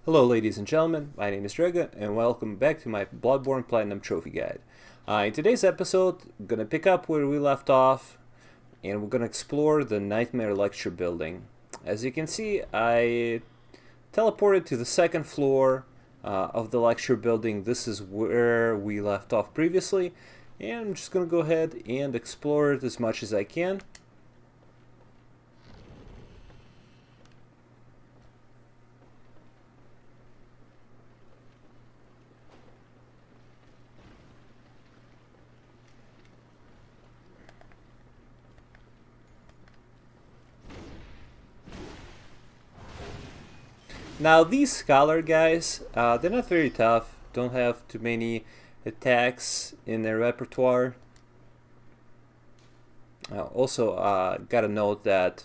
Hello ladies and gentlemen, my name is Draga and welcome back to my Bloodborne Platinum Trophy guide. In today's episode, I'm going to pick up where we left off and we're going to explore the Nightmare Lecture building. As you can see, I teleported to the second floor of the lecture building. This is where we left off previously, and I'm just going to go ahead and explore it as much as I can. Now these scholar guys, they're not very tough, don't have too many attacks in their repertoire. Also, gotta note that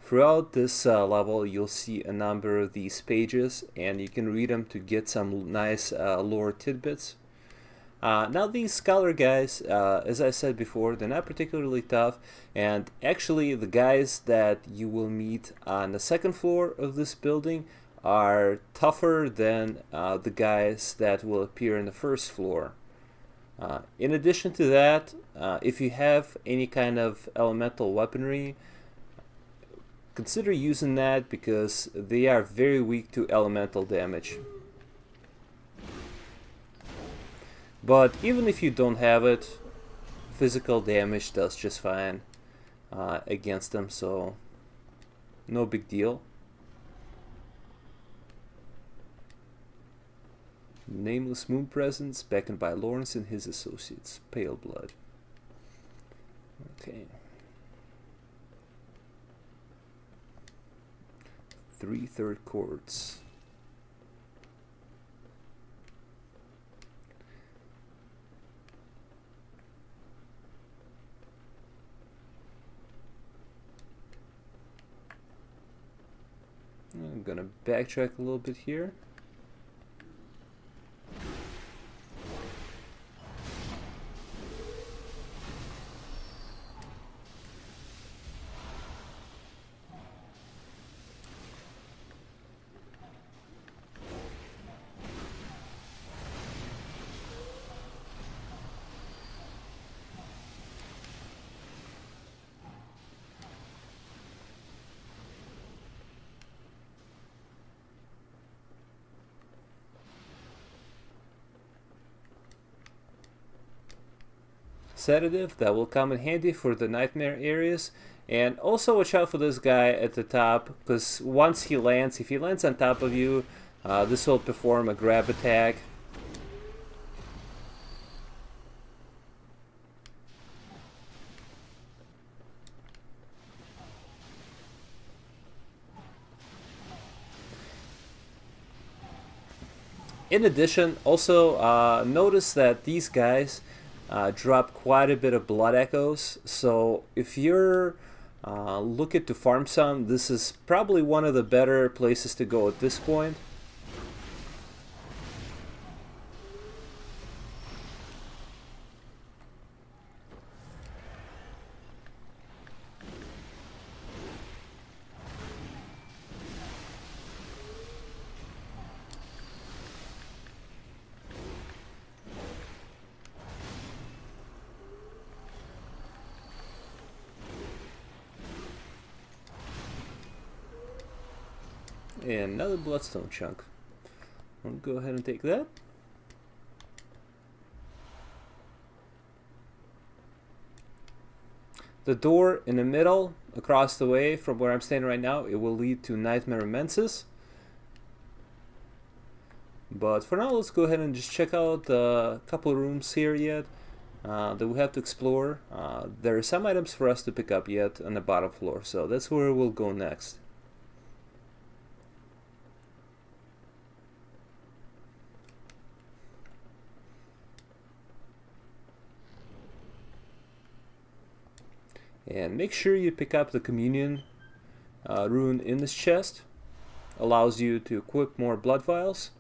throughout this level you'll see a number of these pages and you can read them to get some nice lore tidbits. Now these scholar guys, as I said before, they're not particularly tough, and actually the guys that you will meet on the second floor of this building are tougher than the guys that will appear in the first floor. In addition to that, if you have any kind of elemental weaponry, consider using that because they are very weak to elemental damage. But even if you don't have it, physical damage does just fine against them, so no big deal. Nameless moon presence, beckoned by Lawrence and his associates. Pale blood. Okay. 3/3 chords. I'm gonna backtrack a little bit here. Sedative that will come in handy for the nightmare areas, and also watch out for this guy at the top because once he lands, if he lands on top of you, this will perform a grab attack. In addition, also notice that these guys drop quite a bit of blood echoes, so if you're looking to farm some, this is probably one of the better places to go at this point. And another bloodstone chunk. I'll go ahead and take that. The door in the middle, across the way from where I'm standing right now, it will lead to Nightmare Immensis. But for now, let's go ahead and just check out a couple of rooms here yet that we have to explore. There are some items for us to pick up yet on the bottom floor, so that's where we'll go next. And make sure you pick up the communion rune in this chest. Allows you to equip more blood vials.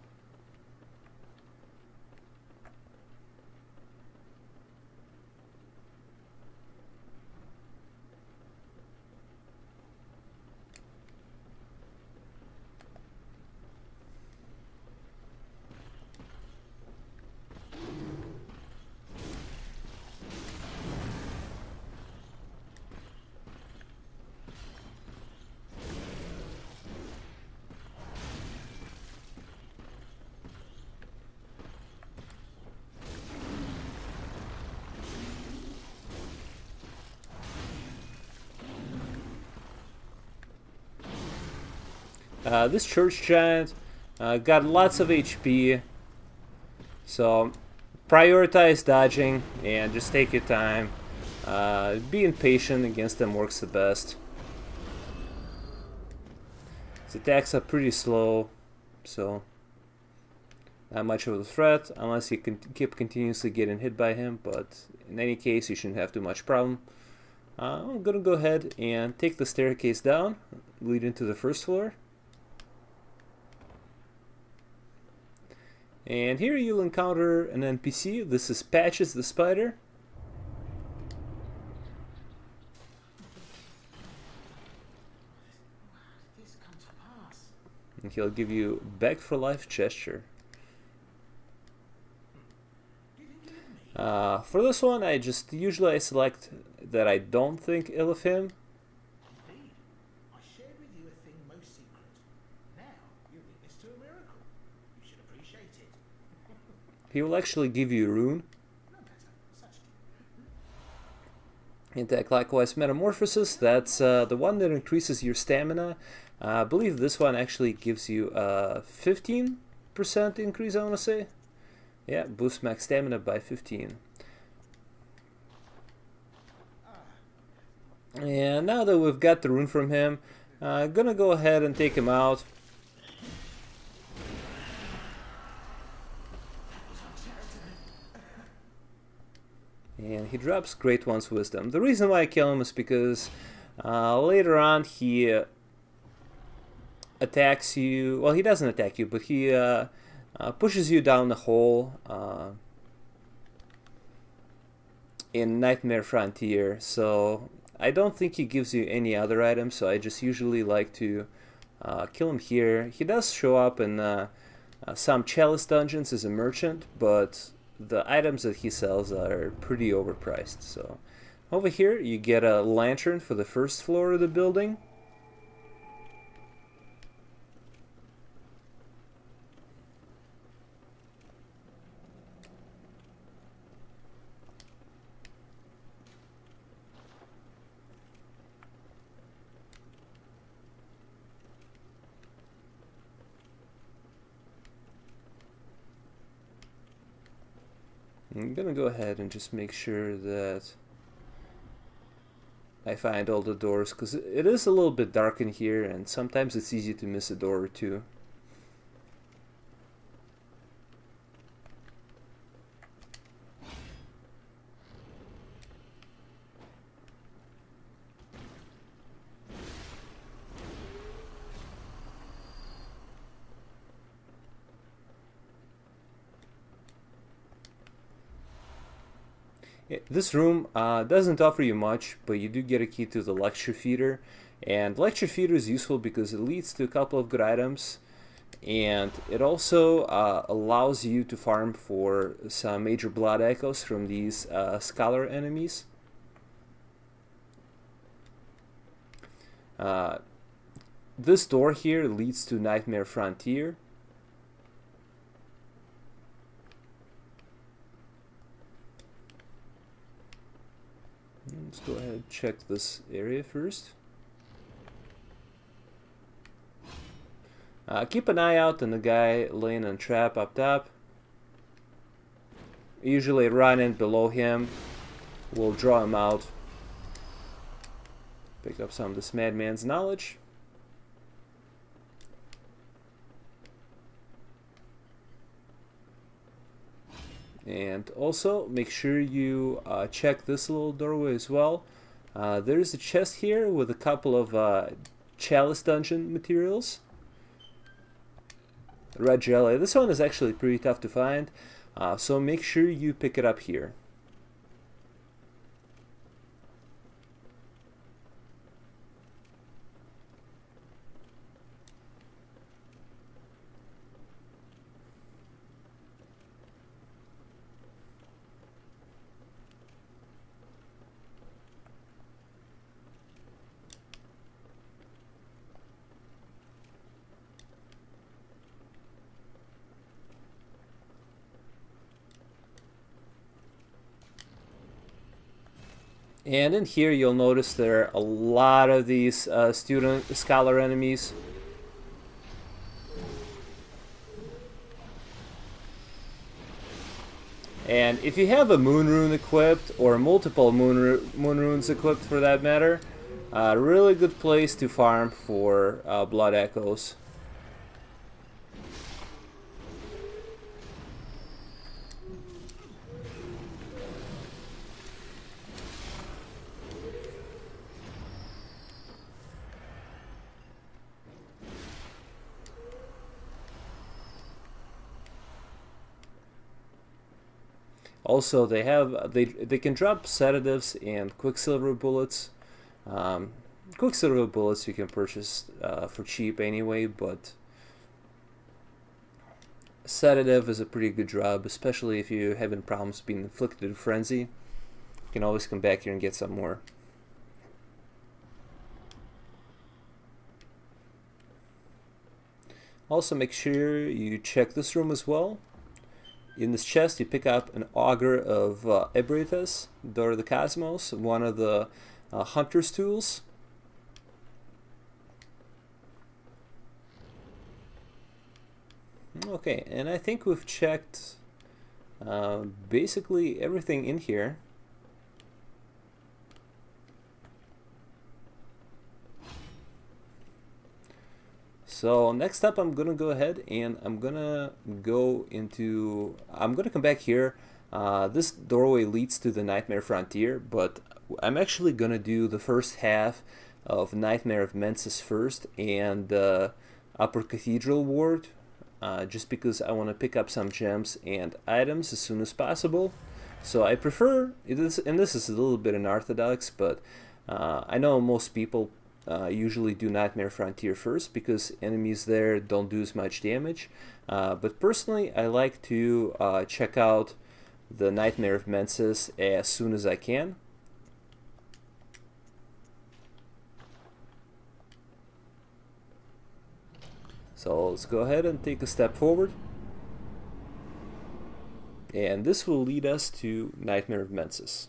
This church giant got lots of HP, so prioritize dodging and just take your time. Being patient against them works the best. His attacks are pretty slow, so not much of a threat unless you can keep continuously getting hit by him, but in any case you shouldn't have too much problem. I'm gonna go ahead and take the staircase down leading to the first floor. And here you'll encounter an NPC. This is Patches the Spider. And he'll give you back for life gesture. For this one, I usually select that I don't think ill of him. Indeed, I shared with you a thing most secret. Now you're witness to a miracle. You should appreciate it. He will actually give you a rune. No better, such. Anti-Clockwise Metamorphosis, that's the one that increases your stamina. I believe this one actually gives you a 15% increase, I want to say. Yeah, boost max stamina by 15. And now that we've got the rune from him, I'm gonna go ahead and take him out. And he drops Great One's Wisdom. The reason why I kill him is because later on he attacks you. Well, he doesn't attack you, but he pushes you down the hole in Nightmare Frontier. So I don't think he gives you any other items, so I just usually like to kill him here. He does show up in some Chalice dungeons as a merchant, but the items that he sells are pretty overpriced. So over here you get a lantern for the first floor of the building. I'm gonna go ahead and just make sure that I find all the doors, because it is a little bit dark in here and sometimes it's easy to miss a door or two. This room doesn't offer you much, but you do get a key to the lecture feeder, and lecture feeder is useful because it leads to a couple of good items, and it also allows you to farm for some major blood echoes from these scholar enemies. This door here leads to Nightmare Frontier. Let's go ahead and check this area first. Keep an eye out on the guy laying on trap up top. Usually run in below him. We'll draw him out. Pick up some of this madman's knowledge. And also make sure you check this little doorway as well. There's a chest here with a couple of Chalice dungeon materials. Red jelly. This one is actually pretty tough to find, so make sure you pick it up here. And in here you'll notice there are a lot of these scholar enemies. And if you have a moon rune equipped, or multiple moon runes equipped for that matter, a really good place to farm for blood echoes. Also, they can drop sedatives and quicksilver bullets. Quicksilver bullets you can purchase for cheap anyway, but sedative is a pretty good drop, especially if you're having problems being inflicted with frenzy. You can always come back here and get some more. Also, make sure you check this room as well. In this chest, you pick up an Augur of Ebrietas, Door of the Cosmos, one of the hunter's tools. Okay, and I think we've checked basically everything in here. So next up, I'm gonna go ahead and I'm gonna come back here. This doorway leads to the Nightmare Frontier, but I'm actually gonna do the first half of Nightmare of Mensis first and Upper Cathedral Ward, just because I want to pick up some gems and items as soon as possible. So I prefer it is, and this is a little bit unorthodox, but I know most people usually do Nightmare Frontier first because enemies there don't do as much damage. But personally, I like to check out the Nightmare of Mensis as soon as I can. So let's go ahead and take a step forward. And this will lead us to Nightmare of Mensis.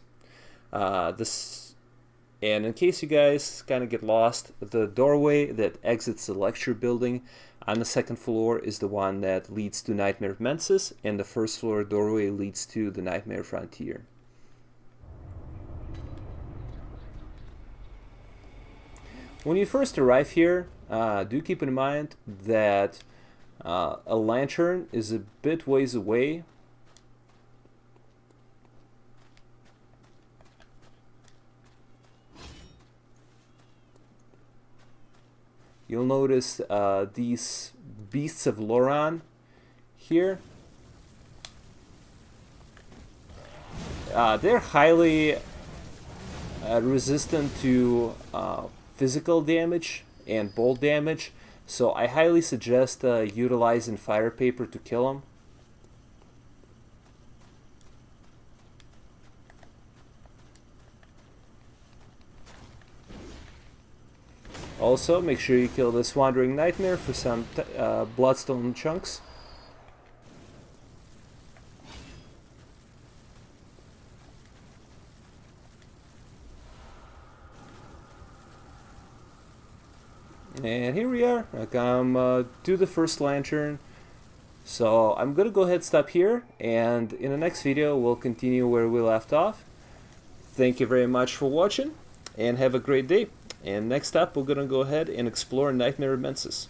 And in case you guys kind of get lost, the doorway that exits the lecture building on the second floor is the one that leads to Nightmare of Mensis, and the first floor doorway leads to the Nightmare Frontier. When you first arrive here, do keep in mind that a lantern is a bit ways away. You'll notice these Beasts of Loran here. They're highly resistant to physical damage and bolt damage, so I highly suggest utilizing fire paper to kill them. Also, make sure you kill this Wandering Nightmare for some bloodstone chunks. And here we are. I come do the first lantern. So I'm gonna go ahead and stop here, and in the next video we'll continue where we left off. Thank you very much for watching, and have a great day. And next up, we're going to go ahead and explore Nightmare of Mensis.